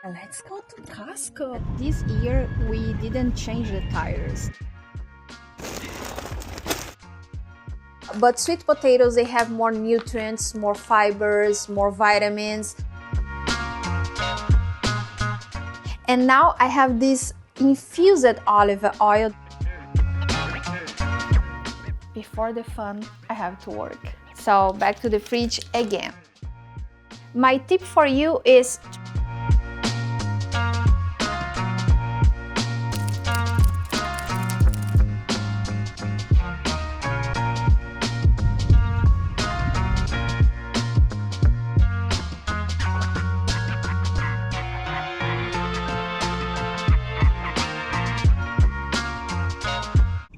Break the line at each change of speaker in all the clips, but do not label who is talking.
Let's go to Costco.
This year we didn't change the tires.
But sweet potatoes, they have more nutrients, more fibers, more vitamins. And now I have this infused olive oil.
Before the fun, I have to work. So back to the fridge again.
My tip for you is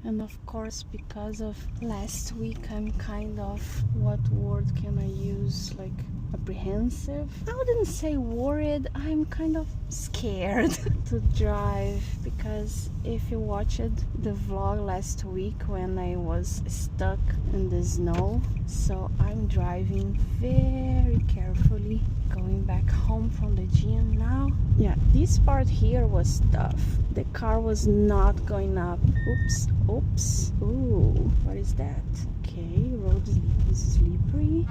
And of course, because of last week, I'm kind of, what word can I use? Like apprehensive? I wouldn't say worried, I'm kind of scared to drive, because if you watched the vlog last week when I was stuck in the snow, so I'm driving very carefully, going back home from the gym now. Yeah, this part here was tough. The car was not going up. Oops. Ooh, what is that? Okay, road is slippery.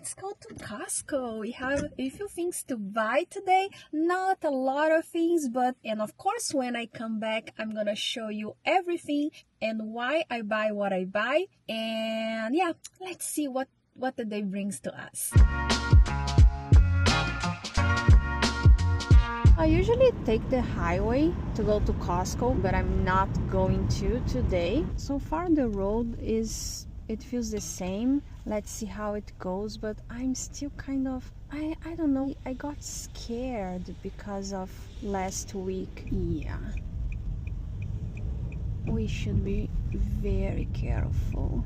let's go to Costco. We have a few things to buy today. Not a lot of things, and of course, when I come back, I'm gonna show you everything and why I buy what I buy. And yeah, let's see what the day brings to us.
I usually take the highway to go to Costco, but I'm not going to today. So far the road it feels the same. Let's see how it goes, but I'm still kind of, I don't know, I got scared because of last week. Yeah. We should be very careful.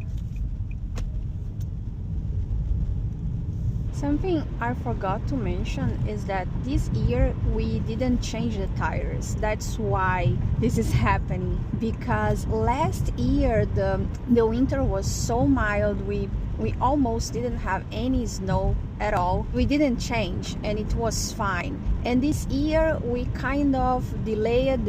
Something I forgot to mention is that this year we didn't change the tires. That's why this is happening, because last year the winter was so mild, we almost didn't have any snow at all. We didn't change and it was fine. And this year we kind of delayed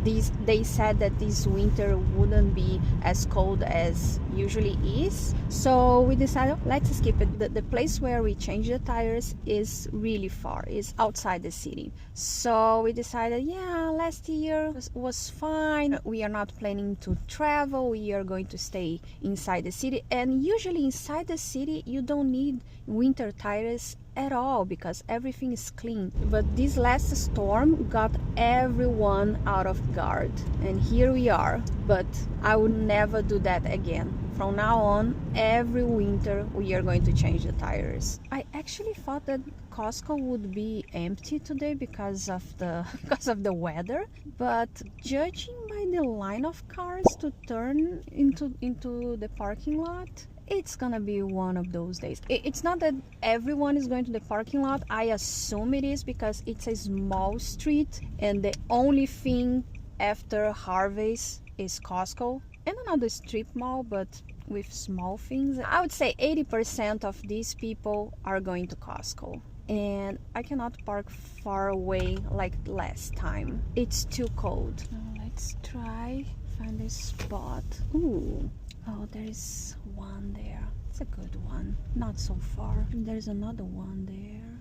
this. They said that this winter wouldn't be as cold as usually is, so we decided, let's skip it. The place where we change the tires is really far, is outside the city. So we decided, yeah, last year was fine. We are not planning to travel. We are going to stay inside the city, and usually inside the city you don't need winter tires at all because everything is clean. But this last storm got everyone out of guard, and here we are. But I would never do that again. From now on, every winter we are going to change the tires. I actually thought that Costco would be empty today because of the weather, but judging by the line of cars to turn into the parking lot, it's gonna be one of those days. It's not that everyone is going to the parking lot. I assume it is because it's a small street and the only thing after Harvey's is Costco and another strip mall, but with small things. I would say 80% of these people are going to Costco. And I cannot park far away like last time. It's too cold. Now let's try find a spot. Ooh. Oh, there is one there. It's a good one. Not so far. There's another one there.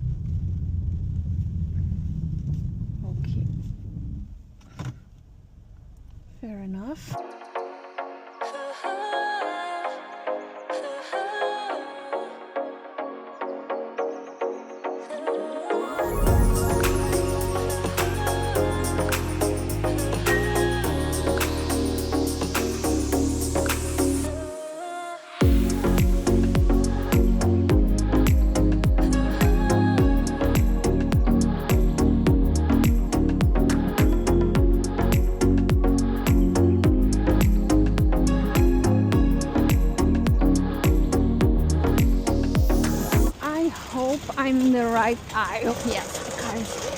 Okay. Fair enough. hope I'm in the right aisle. Yes, the car is there.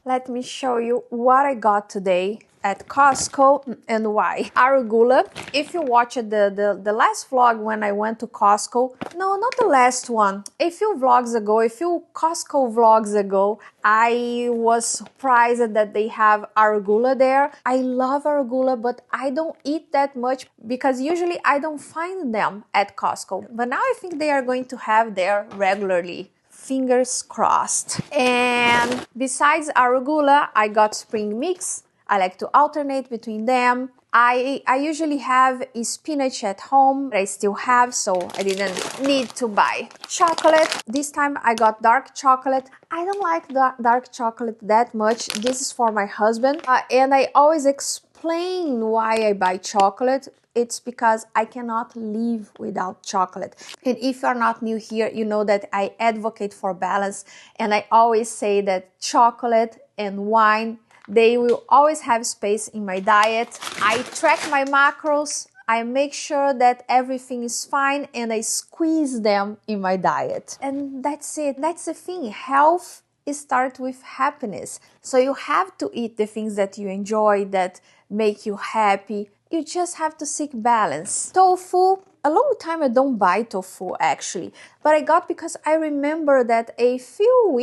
Let me show you what I got today at Costco and why. Arugula. If you watched the last vlog when I went to Costco, no, not the last one, a few vlogs ago, a few Costco vlogs ago, I was surprised that they have arugula there. I love arugula, but I don't eat that much because usually I don't find them at Costco. But now I think they are going to have there regularly. Fingers crossed. And besides arugula, I got spring mix. I like to alternate between them. I usually have spinach at home. I still have, so I didn't need to buy. Chocolate. This time I got dark chocolate. I don't like dark chocolate that much. This is for my husband. And I always explain why I buy chocolate. It's because I cannot live without chocolate. And if you're not new here, you know that I advocate for balance. And I always say that chocolate and wine, they will always have space in my diet. I track my macros. I make sure that everything is fine and I squeeze them in my diet. And that's it. That's the thing. Health starts with happiness. So you have to eat the things that you enjoy, that make you happy. You just have to seek balance. Tofu, a long time I don't buy tofu actually, but I got because I remember that a few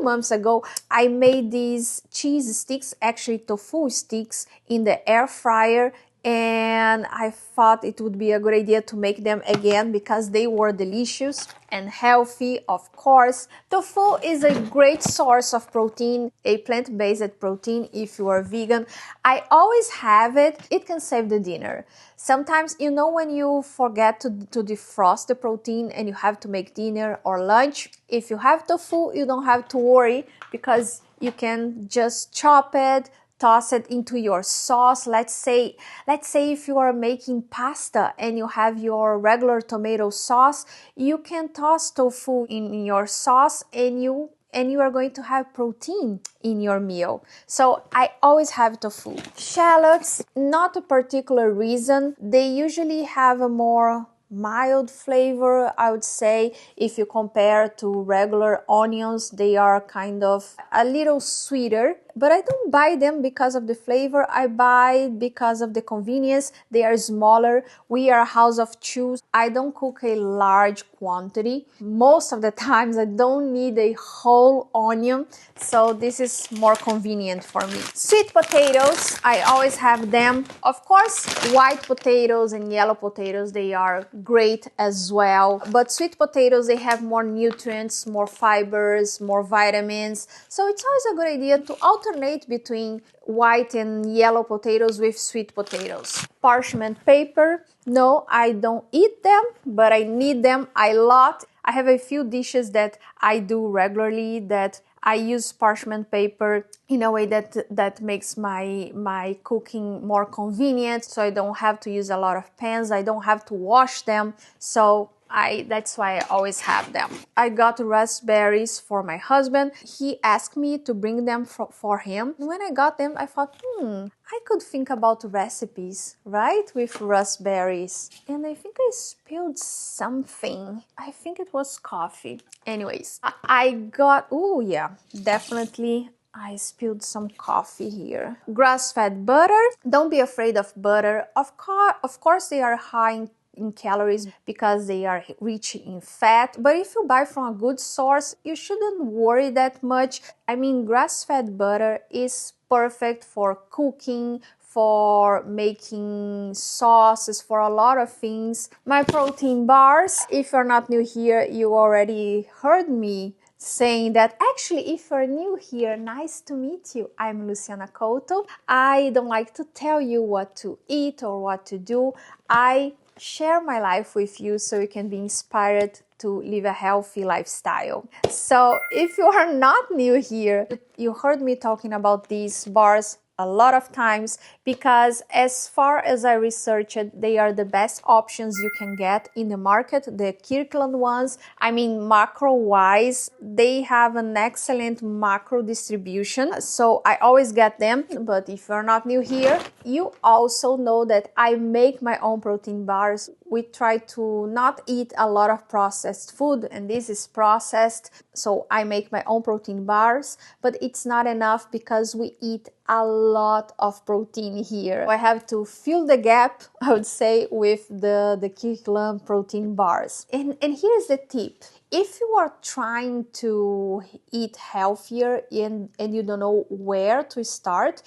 months ago, I made these cheese sticks, actually tofu sticks, in the air fryer. And I thought it would be a good idea to make them again because they were delicious and healthy, of course. Tofu is a great source of protein, a plant-based protein if you are vegan. I always have it. It can save the dinner. Sometimes, you know, when you forget to defrost the protein and you have to make dinner or lunch, if you have tofu, you don't have to worry because you can just chop it, toss it into your sauce. Let's say if you are making pasta and you have your regular tomato sauce, you can toss tofu in your sauce and you are going to have protein in your meal. So I always have tofu. Shallots, not a particular reason. They usually have a more mild flavor, I would say. If you compare to regular onions, they are kind of a little sweeter, but I don't buy them because of the flavor. I buy because of the convenience. They are smaller. We are a house of two. I don't cook a large quantity. Most of the times I don't need a whole onion, so this is more convenient for me. Sweet potatoes, I always have them. Of course, white potatoes and yellow potatoes, they are great as well. But sweet potatoes, they have more nutrients, more fibers, more vitamins. So it's always a good idea to alternate between white and yellow potatoes with sweet potatoes. Parchment paper, no, I don't eat them, but I need them a lot. I have a few dishes that I do regularly that I use parchment paper in a way that makes my cooking more convenient, so I don't have to use a lot of pans, I don't have to wash them, so that's why I always have them. I got raspberries for my husband. He asked me to bring them for him. When I got them, I thought, I could think about recipes, right? With raspberries. And I think I spilled something. I think it was coffee. Anyways, I got, oh yeah, definitely I spilled some coffee here. Grass-fed butter. Don't be afraid of butter. Of course, they are high in calories because they are rich in fat, but if you buy from a good source, you shouldn't worry that much. I mean, grass-fed butter is perfect for cooking,
for making sauces, for a lot of things. My protein bars, if you're not new here, you already heard me saying that. Actually, if you're new here, nice to meet you. I'm Luciana Couto. I don't like to tell you what to eat or what to do. I share my life with you so you can be inspired to live a healthy lifestyle. So if you are not new here, you heard me talking about these bars a lot of times because as far as I researched, they are the best options you can get in the market, the Kirkland ones. I mean, macro-wise, they have an excellent macro distribution, so I always get them. But if you're not new here, you also know that I make my own protein bars. We try to not eat a lot of processed food, and this is processed, so I make my own protein bars, but it's not enough because we eat a lot of protein here. I have to fill the gap, I would say, with the Kirkland protein bars. And here's the tip. If you are trying to eat healthier and you don't know where to start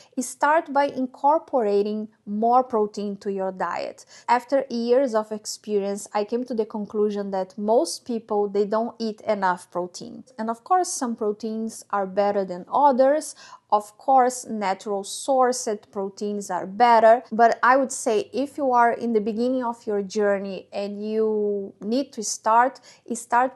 by incorporating more protein to your diet. After years of experience, I came to the conclusion that most people, they don't eat enough protein. And of course, some proteins are better than others. Of course, natural sourced proteins are better, but I would say if you are in the beginning of your journey and you need to start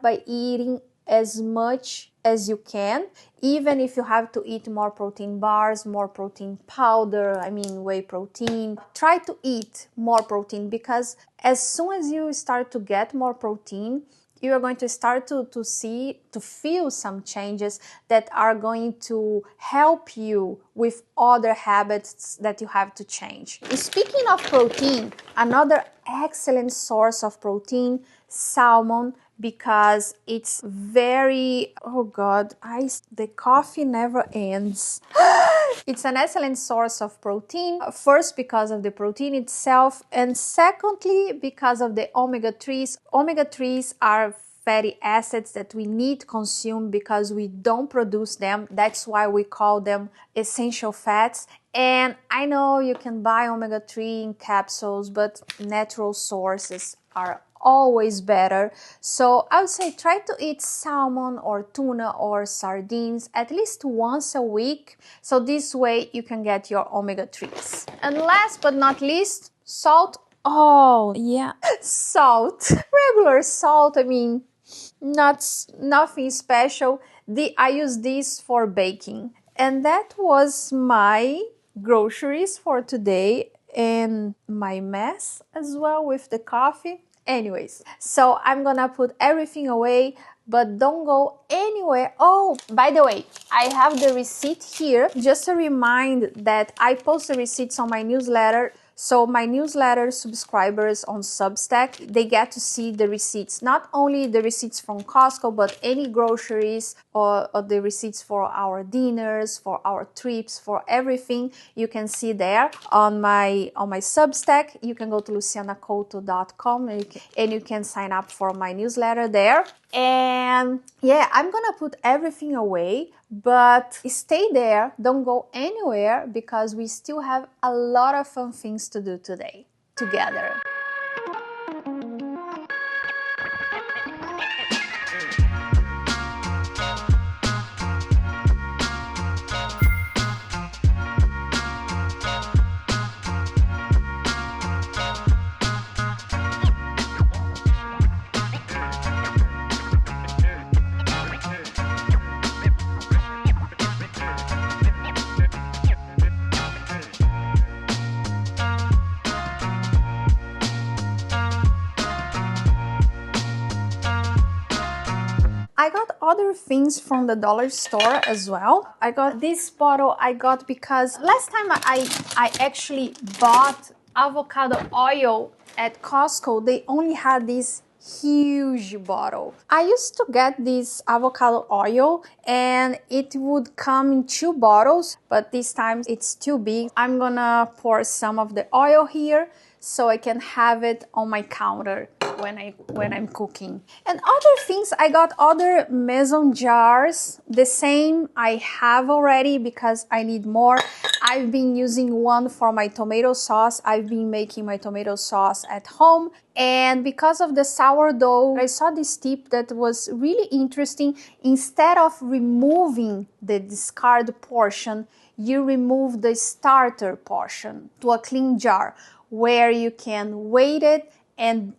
by eating as much as you can, even if you have to eat more protein bars, more protein powder, whey protein. Try to eat more protein because as soon as you start to get more protein, you are going to start to feel some changes that are going to help you with other habits that you have to change. Speaking of protein, another excellent source of protein, salmon, because it's very, the coffee never ends. It's an excellent source of protein, first because of the protein itself, and secondly because of the omega-3s. Omega-3s are fatty acids that we need to consume because we don't produce them. That's why we call them essential fats. And I know you can buy omega-3 in capsules, but natural sources are always better. So I would say try to eat salmon or tuna or sardines at least once a week. So this way you can get your omega-3s. And last but not least, salt. Oh, yeah. Salt. Regular salt, nothing special. I use this for baking. And that was my groceries for today and my mess as well with the coffee. Anyways, so I'm gonna put everything away, but don't go anywhere. Oh, by the way, I have the receipt here. Just a reminder that I post the receipts on my newsletter. So my newsletter subscribers on Substack, they get to see the receipts, not only the receipts from Costco, but any groceries or the receipts for our dinners, for our trips, for everything you can see there on my Substack. You can go to lucianacouto.com and you can sign up for my newsletter there. And yeah, I'm gonna put everything away, but stay there, don't go anywhere because we still have a lot of fun things to do today together. I got other things from the dollar store as well. I got this bottle because last time I actually bought avocado oil at Costco, they only had this huge bottle. I used to get this avocado oil and it would come in 2 bottles, but this time it's too big. I'm gonna pour some of the oil here so I can have it on my counter. when I'm cooking. And other things, I got other mason jars. The same I have already because I need more. I've been using one for my tomato sauce. I've been making my tomato sauce at home. And because of the sourdough, I saw this tip that was really interesting. Instead of removing the discard portion, you remove the starter portion to a clean jar where you can weight it and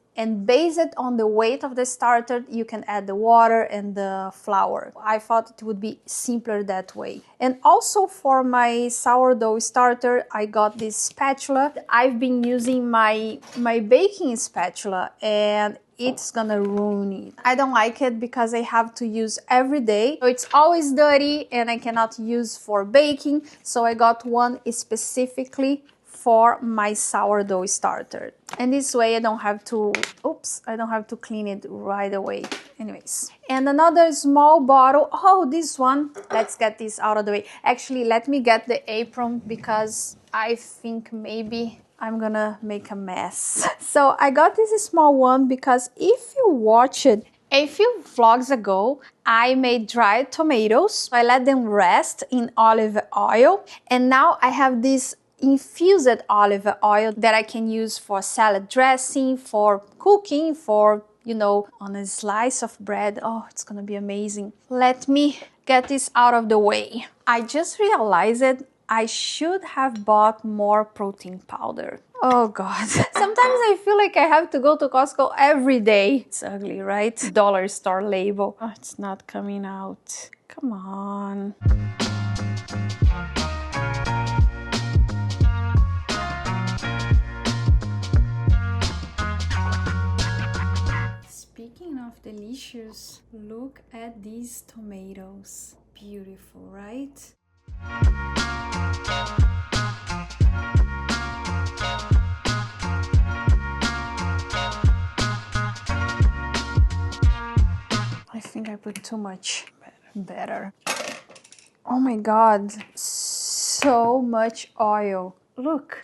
base it on the weight of the starter. You can add the water and the flour. I thought it would be simpler that way. And also for my sourdough starter, I got this spatula. I've been using my baking spatula and it's gonna ruin it. I don't like it because I have to use every day. So it's always dirty and I cannot use for baking. So I got one specifically for my sourdough starter. And this way I don't have to clean it right away. Anyways. And another small bottle. Oh, this one. Let's get this out of the way. Actually, let me get the apron because I think maybe I'm gonna make a mess. So I got this small one because if you watch it, a few vlogs ago, I made dried tomatoes. I let them rest in olive oil. And now I have this infused olive oil that I can use for salad dressing, for cooking, for, you know, on a slice of bread. Oh, it's gonna be amazing. Let me get this out of the way. I just realized it. I should have bought more protein powder. Oh God. Sometimes I feel like I have to go to Costco every day. It's ugly, right? Dollar store label. Oh, it's not coming out. Come on. Speaking of delicious, look at these tomatoes. Beautiful, right? I think I put too much. Better. Oh my God, so much oil. Look.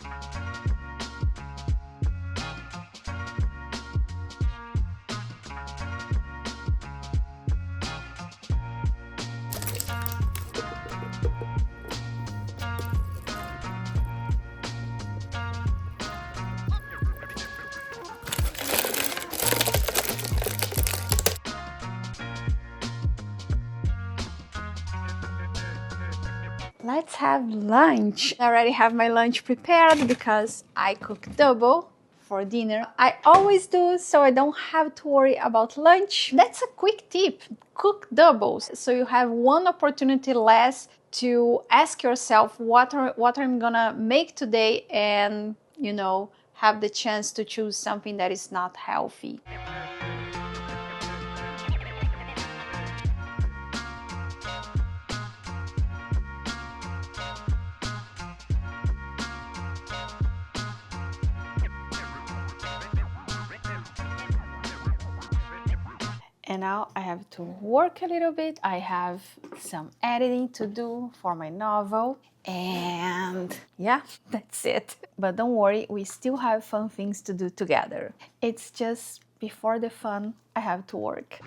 Let's have lunch. I already have my lunch prepared because I cook double for dinner. I always do, so I don't have to worry about lunch. That's a quick tip. Cook doubles, so you have one opportunity less to ask yourself what I'm gonna make today, and, you know, have the chance to choose something that is not healthy. And now I have to work a little bit. I have some editing to do for my novel. And yeah, that's it. But don't worry, we still have fun things to do together. It's just before the fun, I have to work.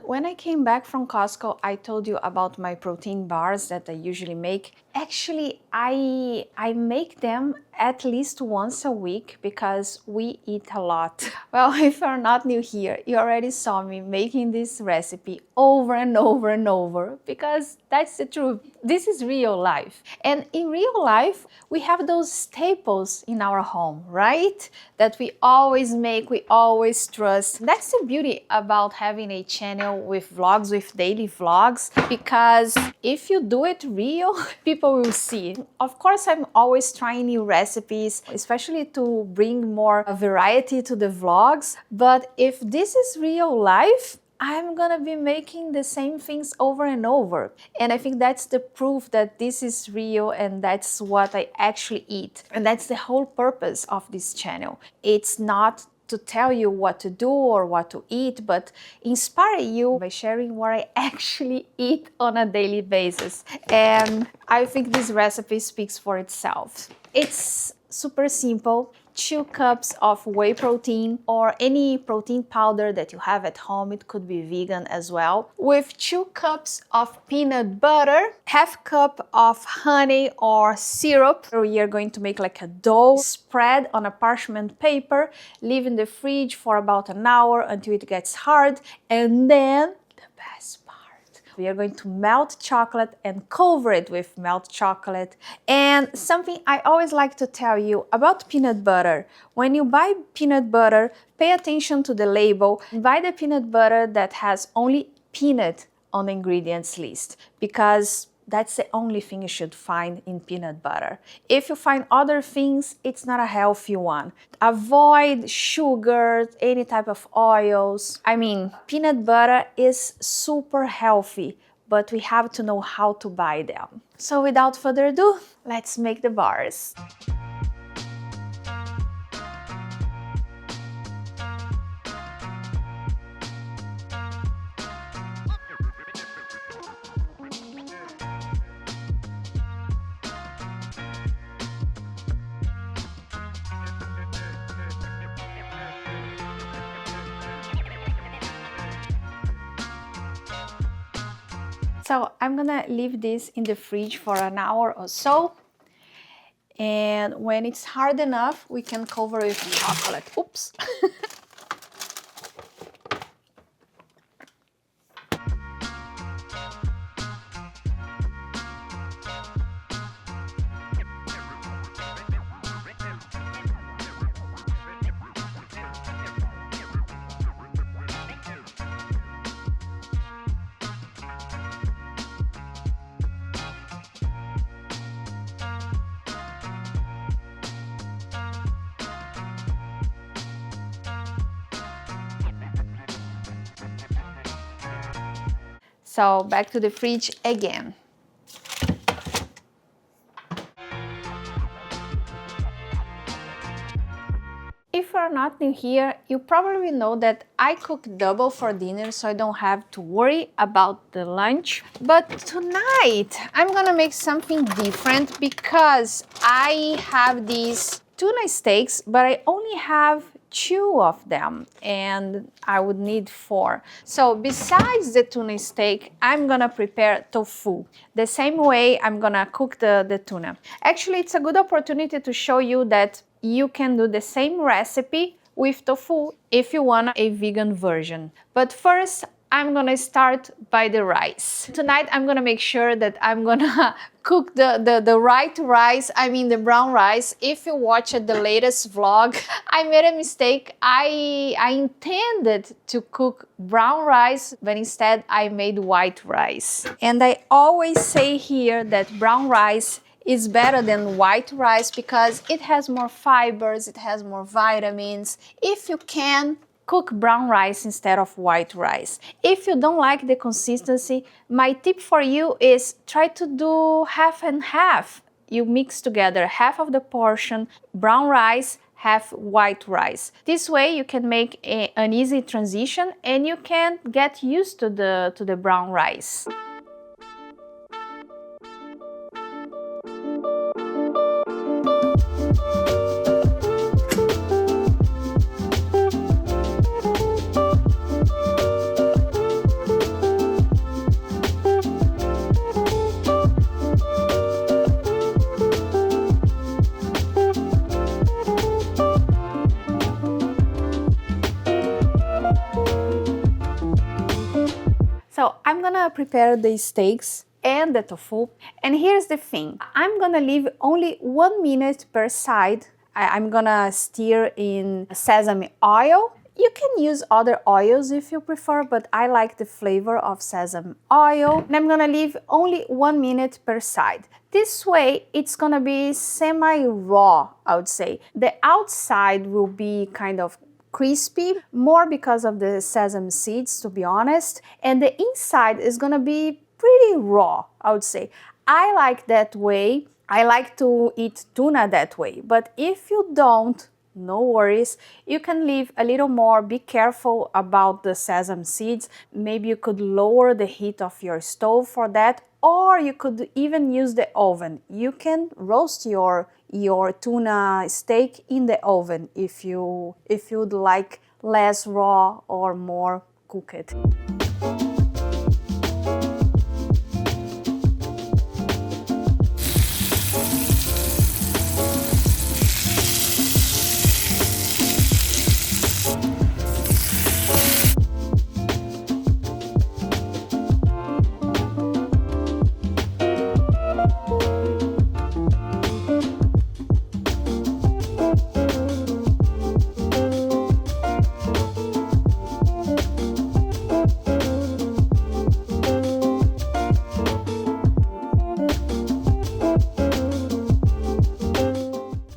When I came back from Costco, I told you about my protein bars that I usually make. Actually, I make them at least once a week because we eat a lot. Well, if you're not new here, you already saw me making this recipe over and over and over because that's the truth. This is real life. And in real life, we have those staples in our home, right? That we always make, we always trust. That's the beauty about having a channel with vlogs, with daily vlogs, because if you do it real, people will see. Of course, I'm always trying new recipes, especially to bring more variety to the vlogs. But if this is real life, I'm gonna be making the same things over and over. And I think that's the proof that this is real and that's what I actually eat. And that's the whole purpose of this channel. It's not
to tell you what to do or what to eat, but inspire you by sharing what I actually eat on a daily basis. And I think this recipe speaks for itself. It's super simple. 2 cups of whey protein or any protein powder that you have at home. It could be vegan as well. With 2 cups of peanut butter, half cup of honey or syrup. We are going to make like a dough, spread on a parchment paper, leave in the fridge for about an hour until it gets hard, and then the best part. We are going to melt chocolate and cover it with melt chocolate. And something I always like to tell you about peanut butter. When you buy peanut butter, pay attention to the label. Buy the peanut butter that has only peanut on the ingredients list, because that's the only thing you should find in peanut butter. If you find other things, it's not a healthy one. Avoid sugar, any type of oils. I mean, peanut butter is super healthy, but we have to know how to buy them. So without further ado, let's make the bars. So I'm gonna leave this in the fridge for an hour or so. And when it's hard enough, we can cover it with chocolate. Oops. So back to the fridge again. If you're not new here, you probably know that I cook double for dinner, so I don't have to worry about the lunch. But tonight, I'm gonna make something different because I have these tuna steaks, but I only have 2 of them and I would need 4. So besides the tuna steak, I'm gonna prepare tofu. The same way I'm gonna cook the tuna. Actually, it's a good opportunity to show you that you can do the same recipe with tofu if you want a vegan version. But first, I'm gonna start by the rice. Tonight, I'm gonna make sure that I'm gonna cook the right rice, I mean the brown rice. If you watched the latest vlog, I made a mistake. I intended to cook brown rice, but instead I made white rice. And I always say here that brown rice is better than white rice because it has more fibers, it has more vitamins. If you can, cook brown rice instead of white rice. If you don't like the consistency, my tip for you is try to do half and half. You mix together half of the portion brown rice, half white rice. This way you can make an easy transition and you can get used to the brown rice. So I'm gonna prepare the steaks and the tofu. And here's the thing, I'm gonna leave only 1 minute per side. I'm gonna stir in sesame oil. You can use other oils if you prefer, but I like the flavor of sesame oil. And I'm gonna leave only 1 minute per side. This way, it's gonna be semi-raw, I would say. The outside will be kind of crispy, more because of the sesame seeds, to be honest. And the inside is gonna be pretty raw, I would say. I like that way. I like to eat tuna that way. But if you don't no worries. You can leave a little more. Be careful about the sesame seeds. Maybe you could lower the heat of your stove for that, or you could even use the oven. You can roast your tuna steak in the oven if you'd like less raw or more cooked.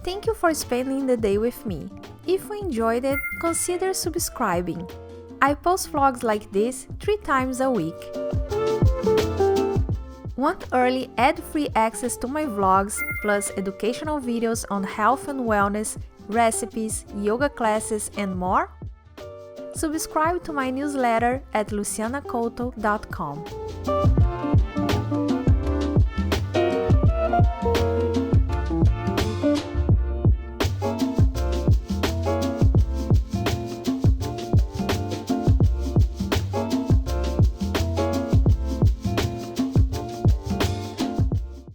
Thank you for spending the day with me. If you enjoyed it, consider subscribing. I post vlogs like this 3 times a week. Want early ad-free access to my vlogs, plus educational videos on health and wellness, recipes, yoga classes, and more? Subscribe to my newsletter at lucianacouto.com.